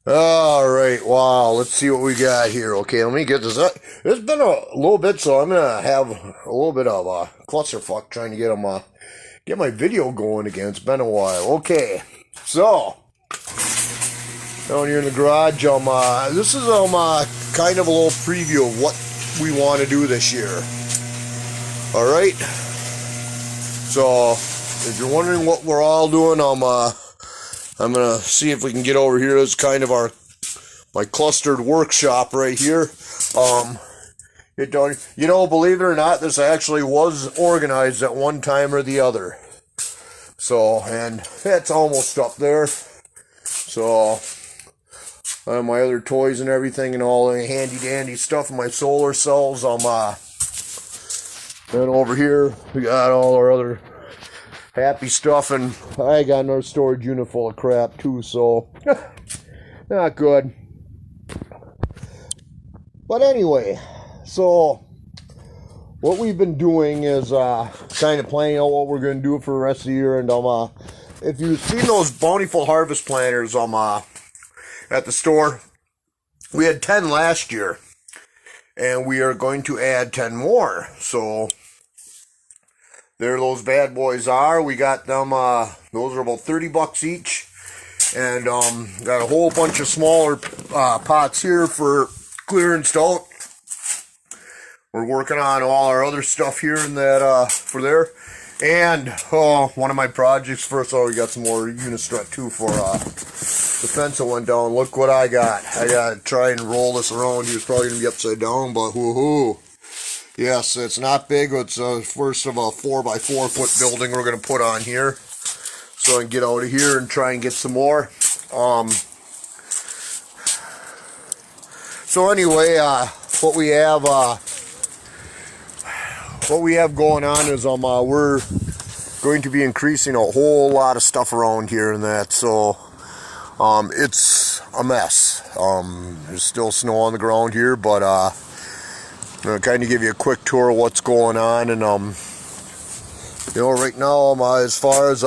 All right, wow, let's see what we got here. Okay, let me get this up. It's been a little bit, so I'm gonna have a little bit of a clusterfuck trying to get my video going again. It's been a while. Okay, so down here in the garage, this is kind of a little preview of what we want to do this year. All right, so if you're wondering what we're all doing, I'm gonna see if we can get over here. It's kind of my clustered workshop right here. Believe it or not, this actually was organized at one time or the other. So, and it's almost up there. So, I have my other toys and everything and all the handy dandy stuff, my solar cells. Then over here we got all our other happy stuff, and I got another storage unit full of crap too, so not good. But anyway, so what we've been doing is kind of planning out what we're going to do for the rest of the year. And if you've seen those Bountiful Harvest planters at the store, we had 10 last year, and we are going to add 10 more. So there those bad boys are. We got them, those are about $30 each. And got a whole bunch of smaller pots here for clearanced out. We're working on all our other stuff here in that for there. And one of my projects first, we got some more Unistrut too for the fence that went down. Look what I got. I gotta try and roll this around. It's probably gonna be upside down, but woohoo. Yes, it's not big. It's first of a 4x4 foot building we're going to put on here. So I can get out of here and try and get some more. So anyway, what we have going on is we're going to be increasing a whole lot of stuff around here and that. So it's a mess. There's still snow on the ground here, but I'm going to kind of give you a quick tour of what's going on. And right now, as far as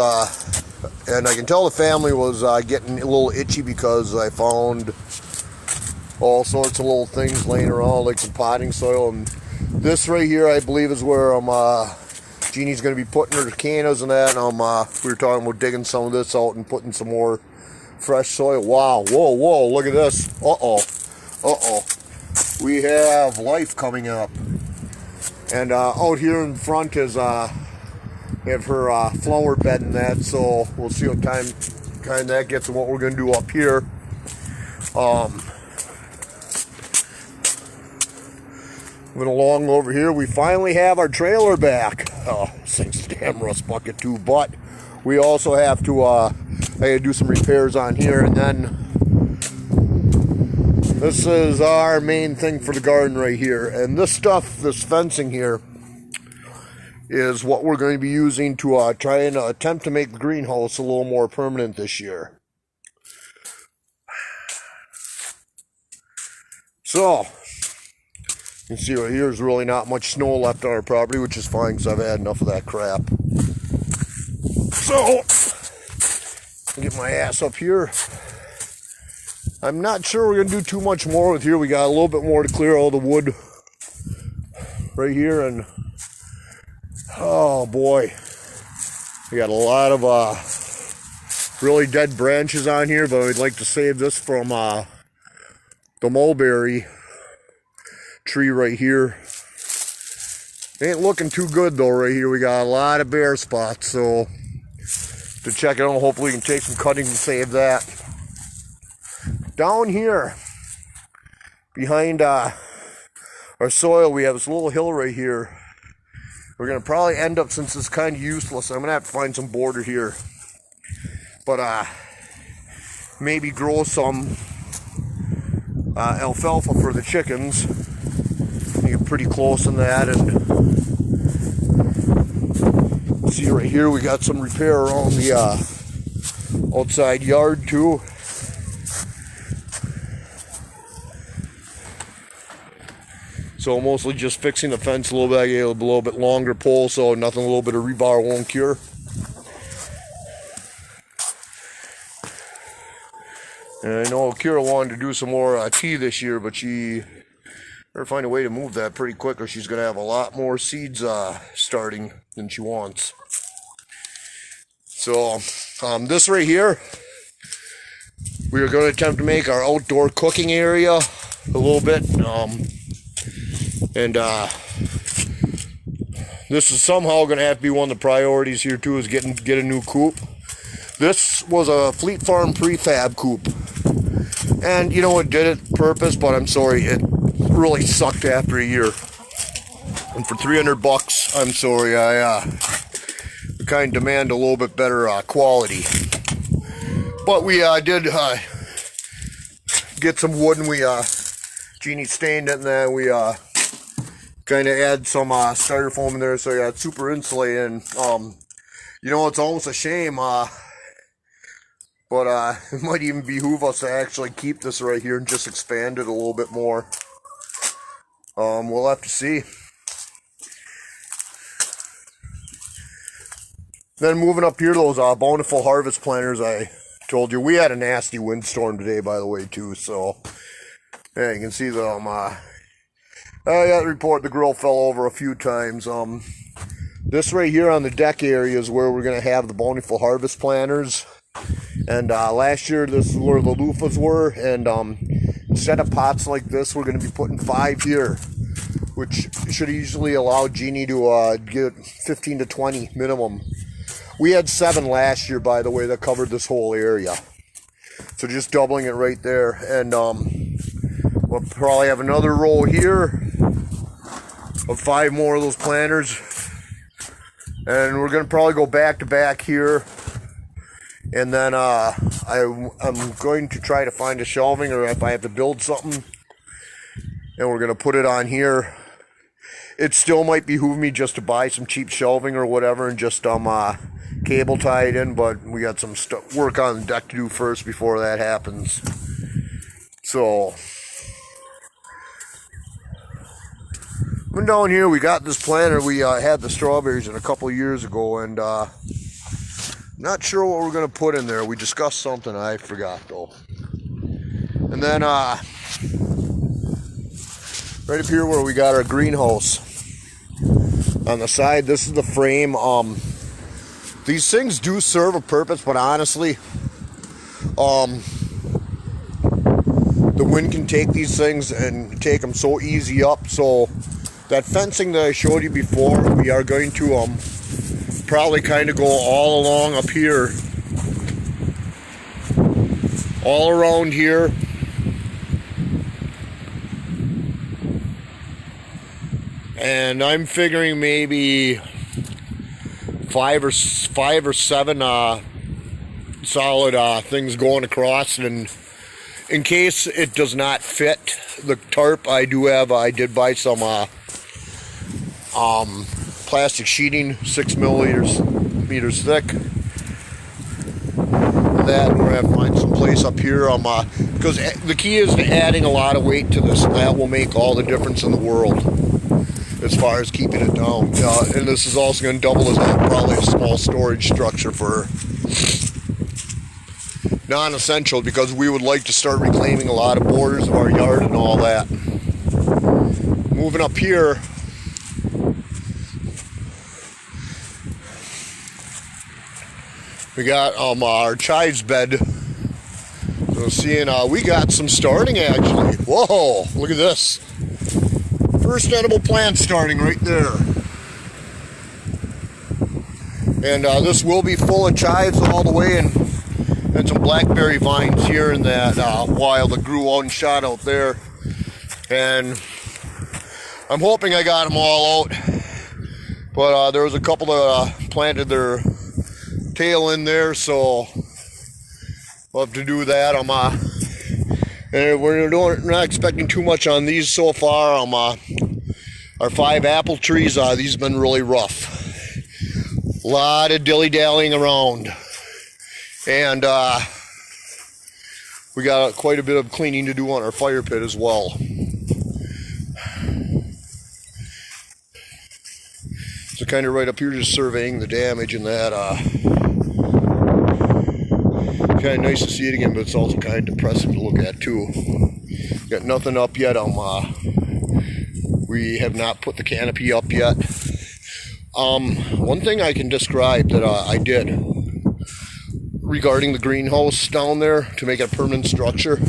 and I can tell the family was getting a little itchy because I found all sorts of little things laying around, like some potting soil. And this right here, I believe, is where Jeannie's going to be putting her cannas and that. And we were talking about digging some of this out and putting some more fresh soil. Wow, whoa, look at this. Uh-oh. We have life coming up. And out here in front is we have her flower bed and that, so we'll see what kind that gets and what we're going to do up here. Moving along over here, we finally have our trailer back. Oh, this thing's a damn rust bucket too, but we also have to I gotta do some repairs on here, and then this is our main thing for the garden right here. And this stuff, this fencing here, is what we're going to be using to try and attempt to make the greenhouse a little more permanent this year. So, you can see right here is really not much snow left on our property, which is fine because I've had enough of that crap. So, I'll get my ass up here. I'm not sure we're going to do too much more with here. We got a little bit more to clear all the wood right here, and oh boy, we got a lot of really dead branches on here, but we'd like to save this from the mulberry tree right here. Ain't looking too good though right here. We got a lot of bare spots, so to check it out, hopefully we can take some cuttings and save that. Down here behind our soil, we have this little hill right here. We're going to probably end up, since it's kind of useless, I'm going to have to find some border here. But maybe grow some alfalfa for the chickens. Get pretty close in that. And see right here, we got some repair around the outside yard too. So mostly just fixing the fence a little bit. I gave it a little bit longer pole, so nothing a little bit of rebar won't cure. And I know Kira wanted to do some more tea this year, but she better find a way to move that pretty quick, or she's going to have a lot more seeds starting than she wants. So this right here, we are going to attempt to make our outdoor cooking area a little bit. This is somehow going to have to be one of the priorities here too, is get a new coop. This was a Fleet Farm prefab coop. And you know, it did it purpose, but I'm sorry, it really sucked after a year. And for $300, I'm sorry, I kind of demand a little bit better quality. But we did get some wood, and we Jeannie stained it, and then we kind of add some styrofoam in there, so yeah, it's super insulated. And you know, it's almost a shame, but it might even behoove us to actually keep this right here and just expand it a little bit more. We'll have to see. Then moving up here, those bountiful harvest planters I told you. We had a nasty windstorm today, by the way, too. So yeah, you can see them. I got to report the grill fell over a few times. This right here on the deck area is where we're going to have the bountiful harvest planters. And last year, this is where the loofahs were. And instead of pots like this, we're going to be putting 5 here, which should easily allow Jeannie to get 15 to 20 minimum. We had 7 last year, by the way, that covered this whole area. So just doubling it right there. And we'll probably have another row here of 5 more of those planters. And we're going to probably go back to back here. And then I'm going to try to find a shelving, or if I have to build something. And we're going to put it on here. It still might behoove me just to buy some cheap shelving or whatever and just cable tie it in, but we got some work on the deck to do first before that happens. So when down here, we got this planter. We had the strawberries in a couple of years ago, and not sure what we're going to put in there. We discussed something, I forgot though. And then right up here where we got our greenhouse on the side, this is the frame. These things do serve a purpose, but honestly, the wind can take these things and take them so easy up. So that fencing that I showed you before, we are going to probably kind of go all along up here, all around here. And I'm figuring maybe five or seven solid things going across. And in case it does not fit the tarp, I did buy some plastic sheeting, 6 millimeters thick. That, we're gonna have to find some place up here, because the key is to adding a lot of weight to this, and that will make all the difference in the world as far as keeping it down. And this is also going to double as probably a small storage structure for non-essential, because we would like to start reclaiming a lot of borders of our yard and all that. Moving up here, we got our chives bed. So seeing we got some starting actually. Whoa, look at this. First edible plant starting right there. And this will be full of chives all the way, and some blackberry vines here in that wild that grew out and shot out there. And I'm hoping I got them all out. But there was a couple that planted their tail in there, so we'll have to do that. And we're not expecting too much on these so far. Our 5 apple trees, these have been really rough. A lot of dilly-dallying around. And we got quite a bit of cleaning to do on our fire pit as well. So kind of right up here, just surveying the damage in that. kind of nice to see it again, but it's also kind of depressing to look at too. Got nothing up yet. We have not put the canopy up yet. One thing I can describe that I did regarding the greenhouse down there to make it a permanent structure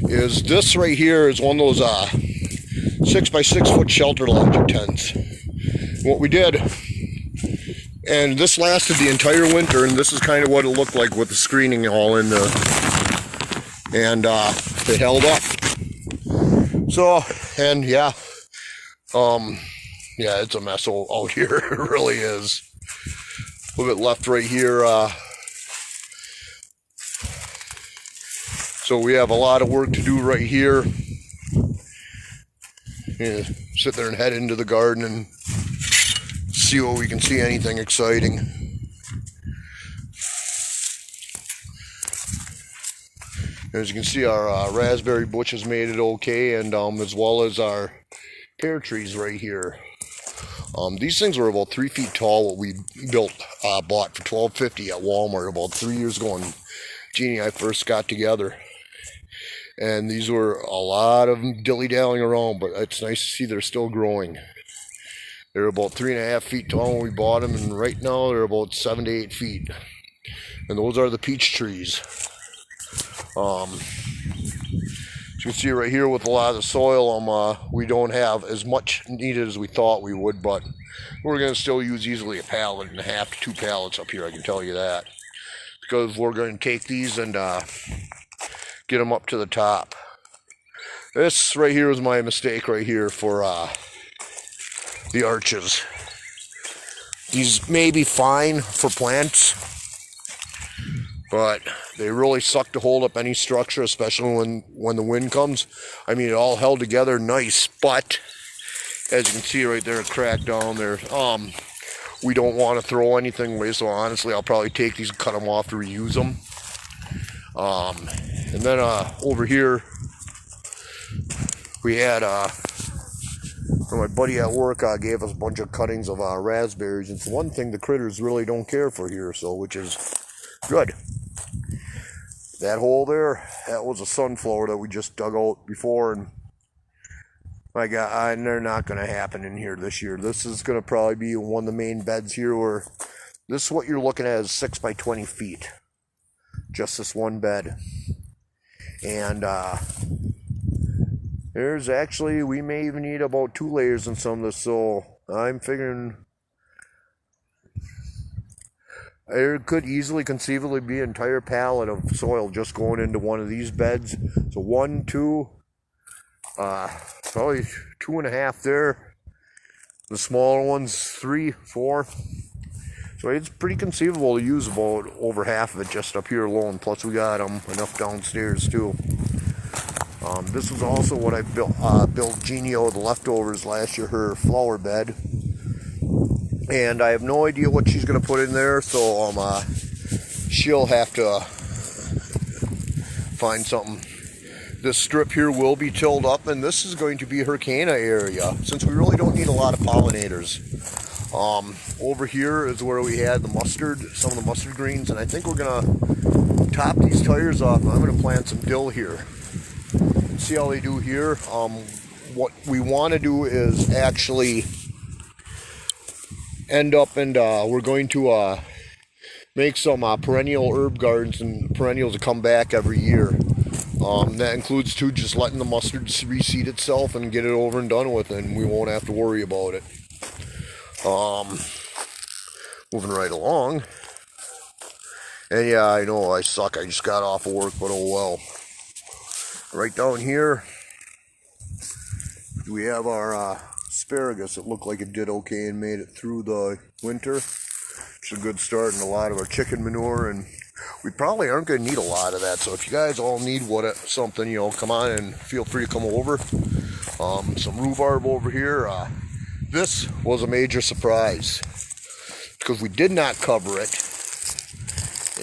is this right here is one of those 6 by 6 foot shelter logic tents. What we did, and this lasted the entire winter, and this is kind of what it looked like with the screening all in there, and it held up. So, and yeah, yeah, it's a mess out here. It really is. A little bit left right here. So we have a lot of work to do right here. Yeah, sit there and head into the garden and see what we can see, anything exciting. As you can see, our raspberry bushes made it okay, and as well as our pear trees right here. These things were about 3 feet tall. What we bought for $12.50 at Walmart about 3 years ago when Jeannie and I first got together. And these were a lot of dilly-dallying around, but it's nice to see they're still growing. They're about 3.5 feet tall when we bought them, and right now they're about 7 to 8 feet. And those are the peach trees. As you can see right here with a lot of the soil, we don't have as much needed as we thought we would, but we're going to still use easily 1.5 pallets to 2 pallets up here, I can tell you that. Because we're going to take these and get them up to the top. This right here was my mistake right here for the arches. These may be fine for plants, but they really suck to hold up any structure, especially when the wind comes. I mean, it all held together nice, but as you can see right there, it cracked down there. We don't want to throw anything away, so honestly, I'll probably take these and cut them off to reuse them. And then over here, we had my buddy at work gave us a bunch of cuttings of raspberries. It's one thing the critters really don't care for here, so which is good. That hole there, that was a sunflower that we just dug out before, and my God, they're not going to happen in here this year. This is going to probably be one of the main beds here, where this is what you're looking at is 6 by 20 feet. Just this one bed. And there's actually, we may even need about 2 layers in some of this, so I'm figuring there could easily conceivably be an entire pallet of soil just going into one of these beds. So 1, 2, probably 2.5 there. The smaller ones, 3, 4. So it's pretty conceivable to use about over half of it just up here alone. Plus we got enough downstairs too. This was also what I built Jeannie out of the leftovers last year, her flower bed. And I have no idea what she's going to put in there, so she'll have to find something. This strip here will be tilled up, and this is going to be her canna area, since we really don't need a lot of pollinators. Over here is where we had the mustard, some of the mustard greens, and I think we're going to top these tires off, and I'm going to plant some dill here. See how they do here? What we want to do is actually end up and we're going to make some perennial herb gardens and perennials to come back every year. That includes too just letting the mustard reseed itself and get it over and done with, and we won't have to worry about it. Moving right along. And yeah, I know I suck. I just got off of work, but oh well. Right down here, we have our asparagus. It looked like it did okay and made it through the winter. It's a good start, and a lot of our chicken manure, and we probably aren't going to need a lot of that. So if you guys all need something, you know, come on and feel free to come over. Some rhubarb over here. This was a major surprise because we did not cover it,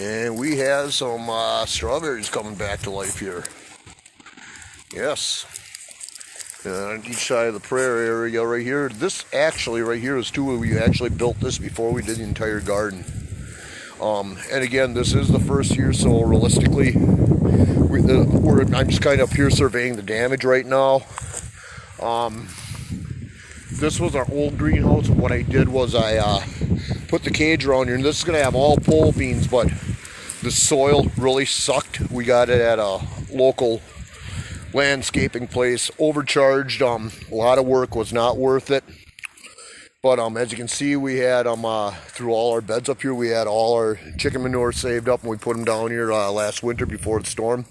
and we have some strawberries coming back to life here. Yes. On each side of the prayer area right here. This actually right here is too, we actually built this before we did the entire garden. And again, this is the first year, so realistically, I'm just kind of up here surveying the damage right now. This was our old greenhouse, and what I did was I put the cage around here, and this is going to have all pole beans, but the soil really sucked. We got it at a local landscaping place, overcharged. A lot of work, was not worth it. But as you can see, we had through all our beds up here, we had all our chicken manure saved up, and we put them down here last winter before the storm.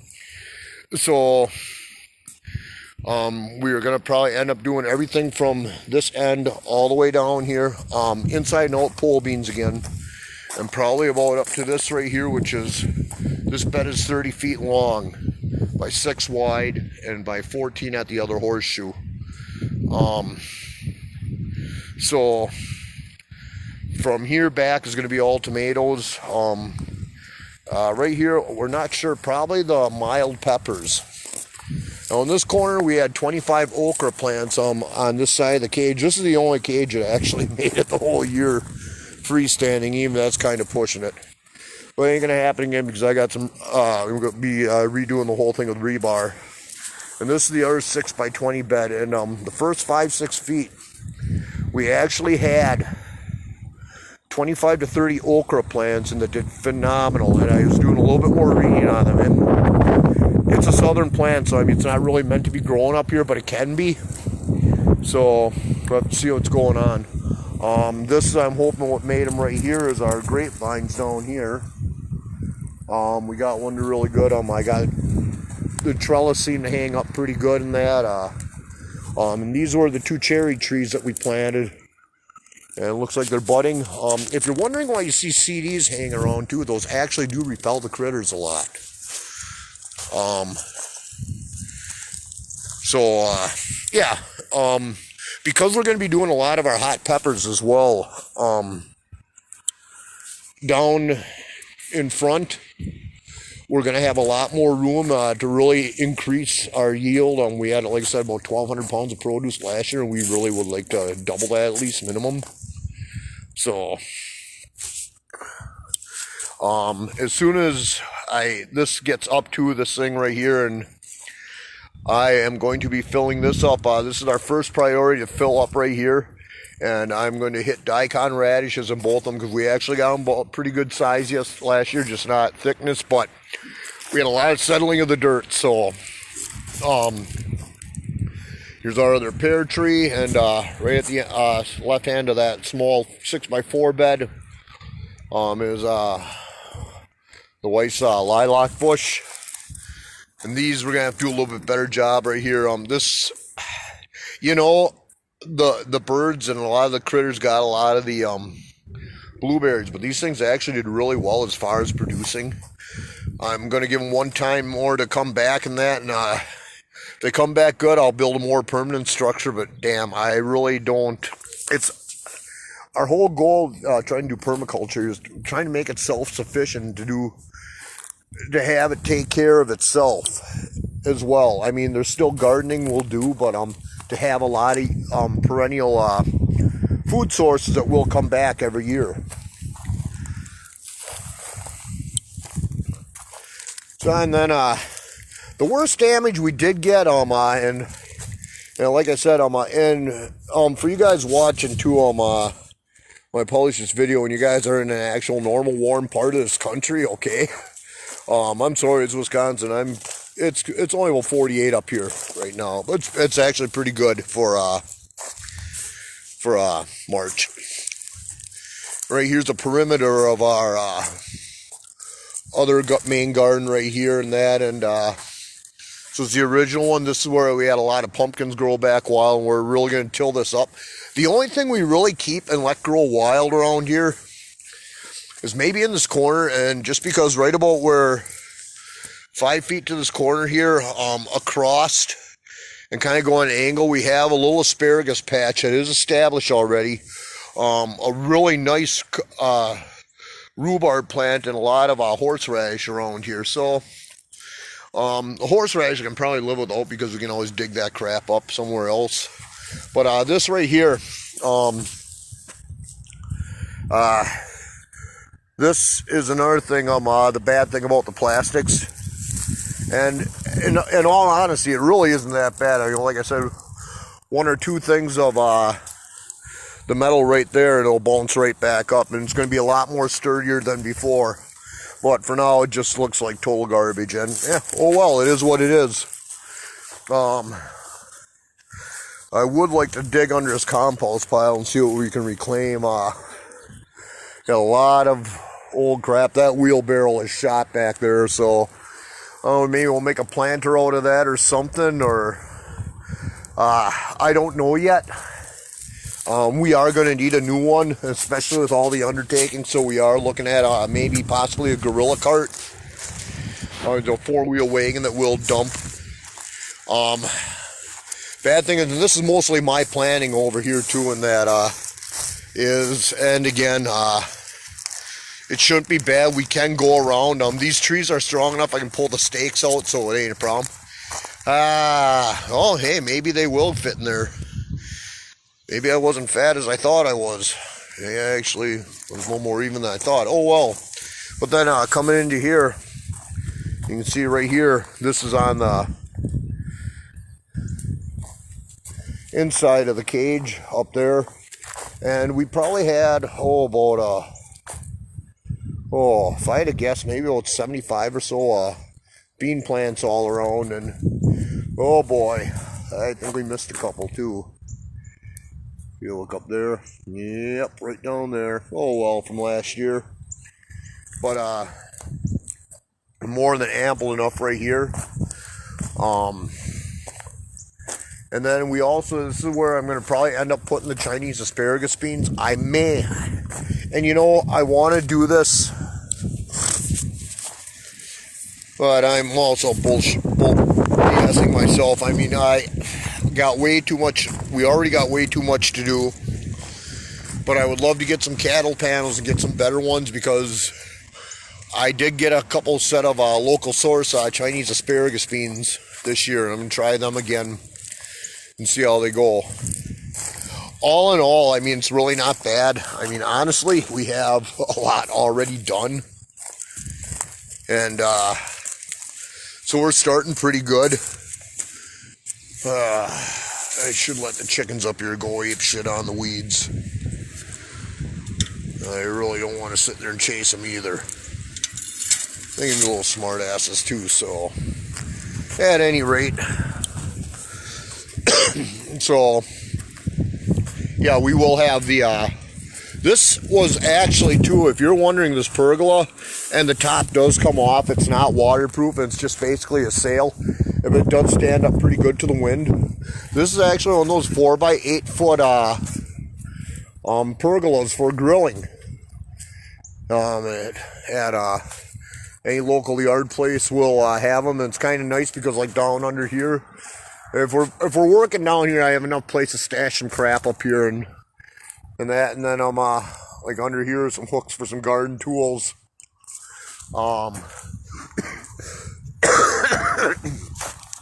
So we are going to probably end up doing everything from this end all the way down here, inside and out pole beans again, and probably about up to this right here, which is, this bed is 30 feet long by 6 wide and by 14 at the other horseshoe. So from here back is going to be all tomatoes. Right here, we're not sure, probably the mild peppers. Now in this corner, we had 25 okra plants on this side of the cage. This is the only cage that actually made it the whole year freestanding. Even that's kind of pushing it. But it ain't going to happen again because I got some, I'm going to be redoing the whole thing with rebar. And this is the other 6 by 20 bed. And the first 5-6 feet, we actually had 25 to 30 okra plants, and that did phenomenal. And I was doing a little bit more reading on them. And it's a southern plant, so I mean, it's not really meant to be growing up here, but it can be. So we'll have to see what's going on. This, I'm hoping what made them right here is our grapevines down here. We got one really good. I got the trellis seemed to hang up pretty good in that. And these were the 2 cherry trees that we planted, and it looks like they're budding. If you're wondering why you see CDs hanging around too, those actually do repel the critters a lot. Yeah, because we're going to be doing a lot of our hot peppers as well, down in front, we're going to have a lot more room to really increase our yield. We had, like I said, about 1,200 pounds of produce last year, and we really would like to double that at least minimum. So, as soon as this gets up to this thing right here, and I am going to be filling this up. This is our first priority, to fill up right here. And I'm going to hit daikon radishes in both of them, because we actually got them both pretty good size last year, just not thickness, but we had a lot of settling of the dirt. So here's our other pear tree, and right at the left hand of that small 6x4 bed is the wife's lilac bush. And these we're gonna have to do a little bit better job right here. This, you know, the birds and a lot of the critters got a lot of the blueberries, but these things actually did really well as far as producing. I'm going to give them one time more to come back in that, and if they come back good, I'll build a more permanent structure. But damn, I really don't. It's our whole goal trying to do permaculture is trying to make it self-sufficient, to have it take care of itself as well. I mean, there's still gardening we'll do, but to have a lot of perennial food sources that will come back every year. So, and then the worst damage we did get and like I said, and for you guys watching too, when I publish this video, and you guys are in an actual normal warm part of this country, okay? I'm sorry, it's Wisconsin. It's only about 48 up here right now, but it's actually pretty good for March. Right here's the perimeter of our other main garden right here, and that, and so it's the original one. This is where we had a lot of pumpkins grow back wild, and we're really going to till this up. The only thing we really keep and let grow wild around here is maybe in this corner, and just because right about where 5 feet to this corner here, across and kind of go on an angle, we have a little asparagus patch that is established already. A really nice rhubarb plant and a lot of horseradish around here. So horseradish I can probably live without, because we can always dig that crap up somewhere else. But this right here, this this is another thing, the bad thing about the plastics. And in all honesty, it really isn't that bad. I mean, like I said, one or two things of the metal right there, it'll bounce right back up, and it's going to be a lot more sturdier than before. But for now, it just looks like total garbage, and yeah, oh well, it is what it is. I would like to dig under this compost pile and see what we can reclaim. Got a lot of old crap. That wheelbarrow is shot back there, so maybe we'll make a planter out of that or something, or I don't know yet. We are going to need a new one, especially with all the undertakings, so we are looking at maybe possibly a gorilla cart, or a four-wheel wagon that will dump. Bad thing is, and this is mostly my planning over here too, and that and again, it shouldn't be bad. We can go around. These trees are strong enough I can pull the stakes out, so it ain't a problem. Oh hey, maybe they will fit in there. Maybe I wasn't fat as I thought I was. Yeah, actually, I was a little more even than I thought. Oh well. But then coming into here, you can see right here, this is on the inside of the cage up there. And we probably had, if I had to guess, maybe about 75 or so bean plants all around. And oh boy, I think we missed a couple too. You look up there. Yep, right down there. Oh well, from last year. But more than ample enough right here. And then we also, this is where I'm going to probably end up putting the Chinese asparagus beans. I may. And you know, I want to do this, but I'm also BSing myself. I mean, I got way too much. We already got way too much to do. But I would love to get some cattle panels and get some better ones, because I did get a couple set of local source Chinese asparagus beans this year, and I'm going to try them again and see how they go. All in all, I mean, it's really not bad. I mean, honestly, we have a lot already done. And so we're starting pretty good. I should let the chickens up here go ape shit on the weeds. I really don't want to sit there and chase them either. They can be little smart asses too, so at any rate. So yeah, we will have the this was actually too, if you're wondering, this pergola, and the top does come off, it's not waterproof, it's just basically a sail, but it does stand up pretty good to the wind. This is actually one of those 4x8 foot pergolas for grilling. At any local yard place will have them, and it's kind of nice because, like, down under here, if we're working down here, I have enough place to stash some crap up here and that, and then I'm like under here some hooks for some garden tools. You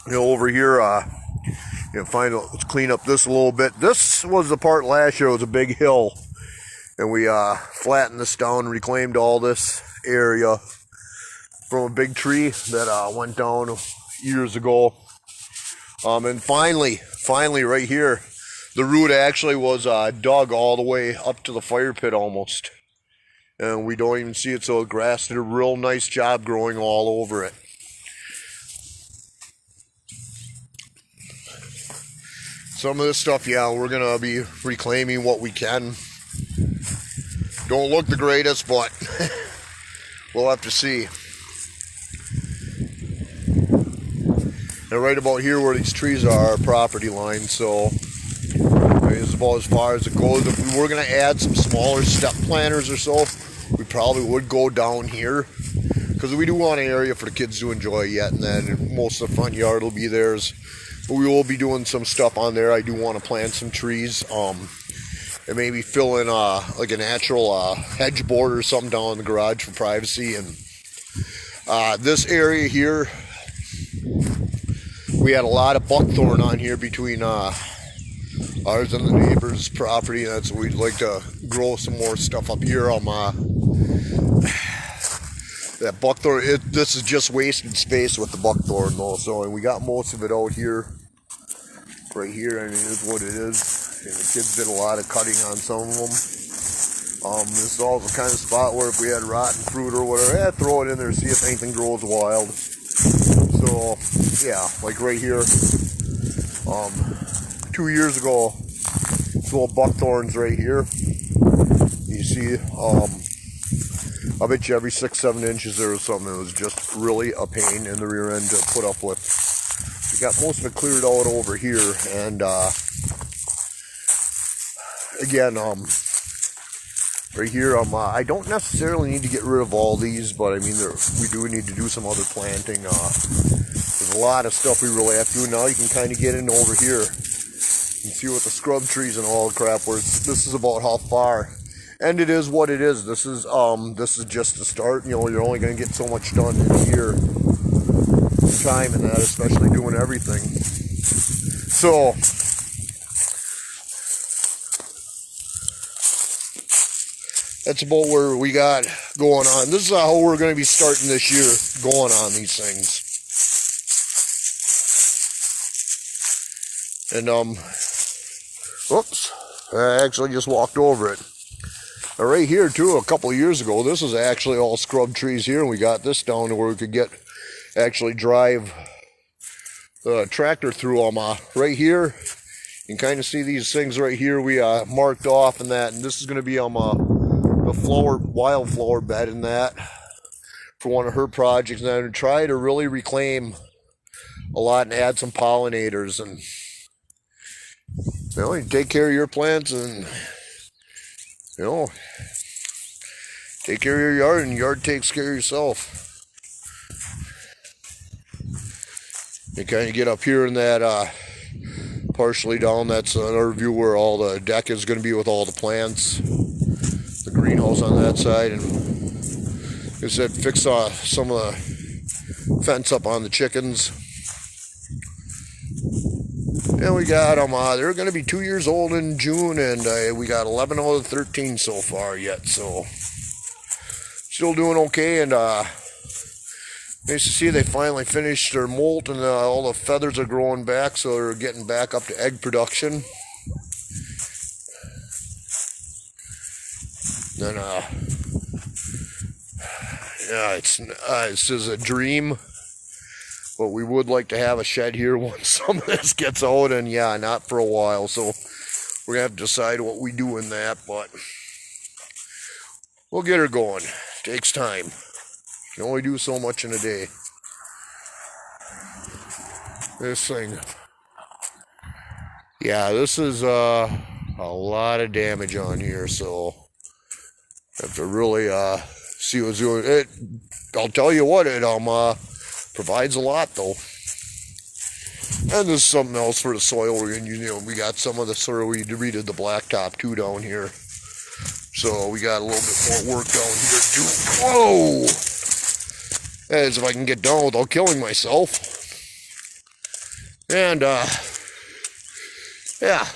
know, over here, let's clean up this a little bit. This was the part last year, it was a big hill, and we flattened this down, reclaimed all this area from a big tree that went down years ago. And finally right here, the root actually was dug all the way up to the fire pit almost. And we don't even see it, so the grass did a real nice job growing all over it. Some of this stuff, yeah, we're going to be reclaiming what we can. Don't look the greatest, but we'll have to see. And right about here where these trees are our property line, so this is about as far as it goes. If we were going to add some smaller step planters or so, we probably would go down here, because we do want an area for the kids to enjoy yet, and then most of the front yard will be theirs. But we will be doing some stuff on there. I do want to plant some trees, and maybe fill in like a natural hedge board or something down in the garage for privacy. And this area here, we had a lot of buckthorn on here between ours and the neighbor's property, and that's what we'd like to grow some more stuff up here. that buckthorn, this is just wasted space with the buckthorn though. So, and we got most of it out here, right here, and it is what it is. And the kids did a lot of cutting on some of them. This is also the kind of spot where if we had rotten fruit or whatever, throw it in there, see if anything grows wild. So, yeah, like right here, 2 years ago, little buckthorns right here. You see, I bet you every 6-7 inches there was something that was just really a pain in the rear end to put up with. We got most of it cleared out over here, and again, right here, I don't necessarily need to get rid of all these, but I mean, we do need to do some other planting. There's a lot of stuff we really have to do. Now you can kind of get in over here and see what the scrub trees and all the crap were. This is about how far, and it is what it is. This is just the start. You know, you're only going to get so much done in a year time, and that, especially doing everything. So that's about where we got going on. This is how we're going to be starting this year, going on these things. And whoops, I actually just walked over it. Right here too, a couple of years ago, this was actually all scrub trees here, and we got this down to where we could actually drive the tractor through them. Right here, you can kind of see these things right here we marked off and that, and this is going to be on the wildflower bed in that for one of her projects, and I'm going to try to really reclaim a lot and add some pollinators. And you know, you take care of your plants, and you know, take care of your yard, and yard takes care of yourself. You kind of get up here in that partially down, that's another view where all the deck is going to be with all the plants, the greenhouse on that side, and like I said, fix some of the fence up on the chickens. And we got them, they're going to be 2 years old in June, and we got 11 out of 13 so far yet, so still doing okay. And nice to see they finally finished their molt, and all the feathers are growing back, so they're getting back up to egg production. Then yeah, it's just a dream. But we would like to have a shed here once some of this gets out, and yeah, not for a while. So we're gonna have to decide what we do in that, but we'll get her going. Takes time. You can only do so much in a day. This thing, yeah, this is a lot of damage on here, so have to really see what's doing. I'll tell you what, it provides a lot though. And there's something else for the soil. We're gonna use, you know, we got some of the soil we redid the blacktop too down here. So we got a little bit more work down here too. Whoa! As if I can get done without killing myself. And yeah.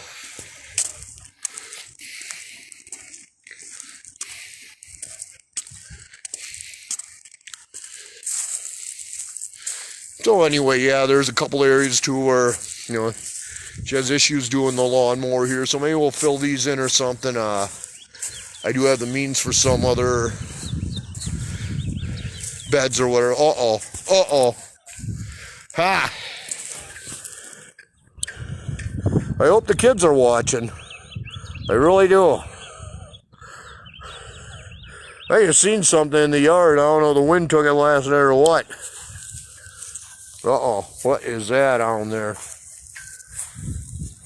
So anyway, yeah, there's a couple areas too where, you know, she has issues doing the lawnmower here, so maybe we'll fill these in or something. I do have the means for some other beds or whatever. Ha! I hope the kids are watching. I really do. I just seen something in the yard. I don't know, the wind took it last night or what. What is that on there?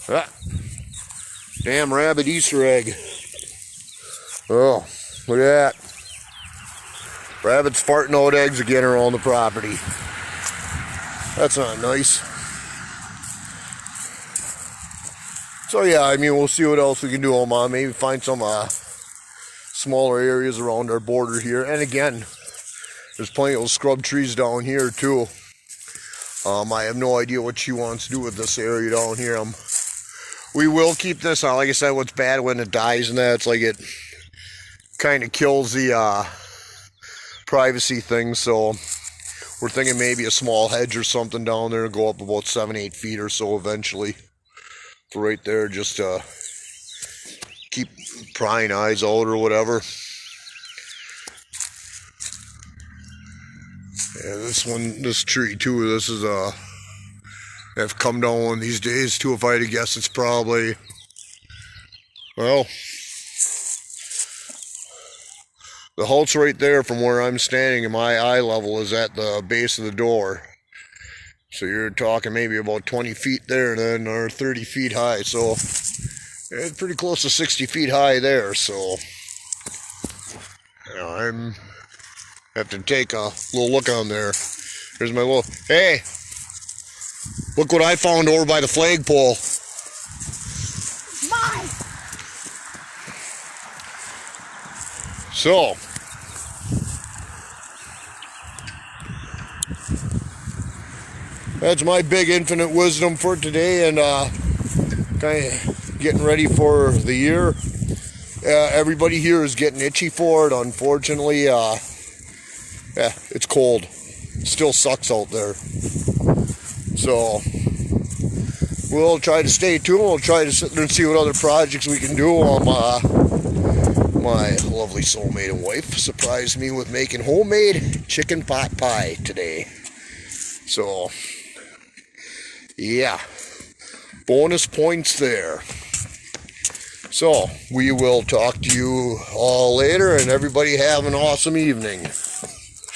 Ah, damn rabbit Easter egg. Oh, look at that. Rabbits farting out eggs again around the property. That's not nice. So yeah, I mean, we'll see what else we can do on them. Maybe find some smaller areas around our border here. And again, there's plenty of scrub trees down here too. I have no idea what she wants to do with this area down here. We will keep this on. Like I said, what's bad when it dies and that, it's like it kind of kills the privacy thing, so we're thinking maybe a small hedge or something down there, go up about 7-8 feet or so eventually. For right there, just to keep prying eyes out or whatever. Yeah, this tree too, this is have come down one of these days too. If I had to guess, it's probably, well, the house right there from where I'm standing and my eye level is at the base of the door. So you're talking maybe about 20 feet there then, or 30 feet high. So it's pretty close to 60 feet high there. So you know, I'm have to take a little look on there. Here's my little, hey, look what I found over by the flagpole. Mine. So, that's my big infinite wisdom for today, and kind of getting ready for the year. Everybody here is getting itchy for it, unfortunately. Yeah, it's cold. It still sucks out there. So, we'll try to stay tuned. We'll try to sit there and see what other projects we can do. My lovely soulmate and wife surprised me with making homemade chicken pot pie today. So, yeah, bonus points there. So, we will talk to you all later, and everybody have an awesome evening.